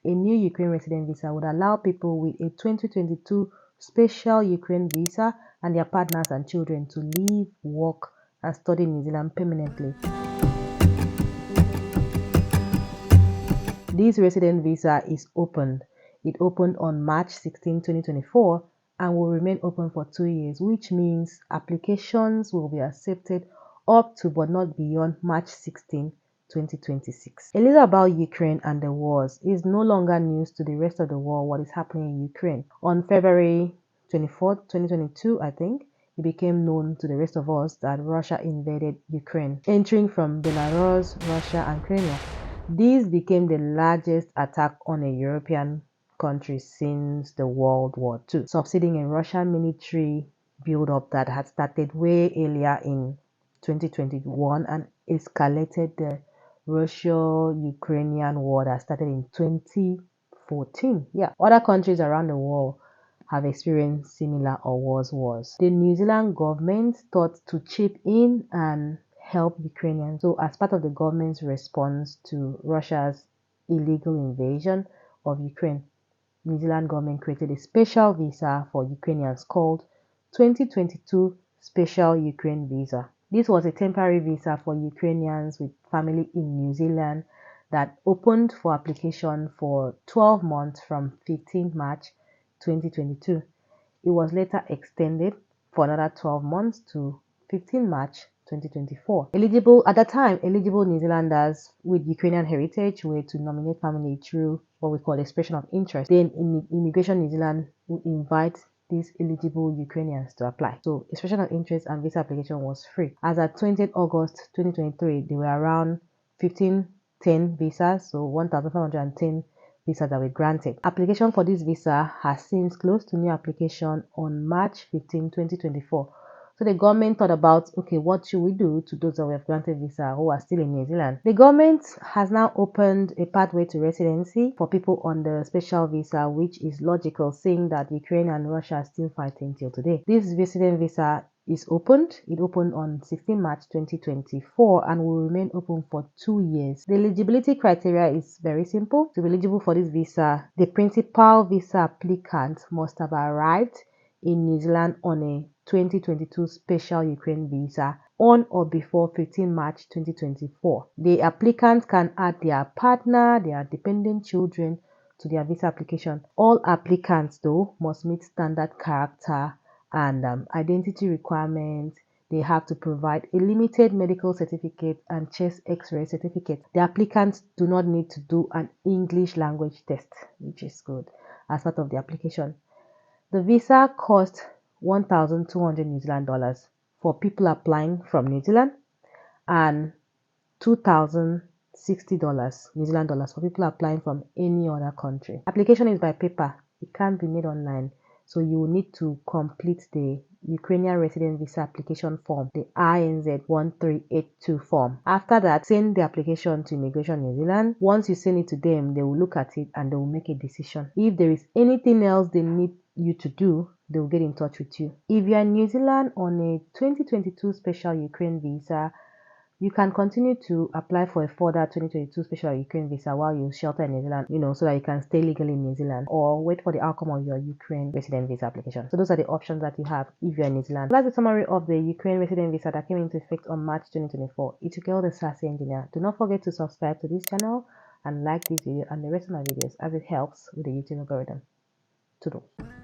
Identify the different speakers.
Speaker 1: a new Ukraine resident visa would allow people with a 2022 special Ukraine visa and their partners and children to live, work, and study in New Zealand permanently. This resident visa is opened. It opened on March 16, 2024 and will remain open for 2 years, which means applications will be accepted up to but not beyond March 16, 2026. A little about Ukraine and the wars. Is no longer news to the rest of the world what is happening in Ukraine. On February 24th, 2022, I think, it became known to the rest of us that Russia invaded Ukraine, entering from Belarus, Russia, and Crimea. This became the largest attack on a European country since the World War II, succeeding in Russian military build-up that had started way earlier in 2021 and escalated the Russia-Ukrainian war that started in 2014. Yeah, other countries around the world have experienced similar or worse wars. The New Zealand government thought to chip in and help Ukrainians. So as part of the government's response to Russia's illegal invasion of Ukraine, New Zealand government created a special visa for Ukrainians called 2022 Special Ukraine Visa. This was a temporary visa for Ukrainians with family in New Zealand that opened for application for 12 months from 15 March 2022. It was later extended for another 12 months to 15 March 2024. At that time, eligible New Zealanders with Ukrainian heritage were to nominate family through what we call expression of interest. Then Immigration New Zealand would invite these eligible Ukrainians to apply. So expression of interest and visa application was free. As at 20th August 2023, there were around 1510 visas, so 1,510 visas that were granted. Application for this visa has since closed to new application on March 15, 2024. So the government thought about, okay, what should we do to those that we have granted visa who are still in New Zealand? The government has now opened a pathway to residency for people on the special visa, which is logical, saying that Ukraine and Russia are still fighting till today. This resident visa is opened. It opened on 16 March 2024 and will remain open for 2 years. The eligibility criteria is very simple. To be eligible for this visa, the principal visa applicant must have arrived in New Zealand on a 2022 special Ukraine visa on or before 15 March 2024. The applicant can add their partner, their dependent children to their visa application. All applicants, though, must meet standard character and identity requirements. They have to provide a limited medical certificate and chest x-ray certificate. The applicants do not need to do an English language test, which is good, as part of the application. The visa costs 1,200 New Zealand dollars for people applying from New Zealand and 2,060 New Zealand dollars for people applying from any other country. Application is by paper. It can't be made online. So you will need to complete the Ukrainian resident visa application form, the INZ 1382 form. After that, send the application to Immigration New Zealand. Once you send it to them, they will look at it and they will make a decision. If there is anything else they need you to do, they will get in touch with you. If you are in New Zealand on a 2022 special Ukraine visa, you can continue to apply for a further 2022 special Ukraine visa while you shelter in New Zealand, so that you can stay legally in New Zealand, or wait for the outcome of your Ukraine resident visa application. So those are the options that you have if you're in New Zealand. That's the summary of the Ukraine resident visa that came into effect on March 2024. It's your girl, the Sassy Engineer. Do not forget to subscribe to this channel and like this video and the rest of my videos, as it helps with the YouTube algorithm. Toodles.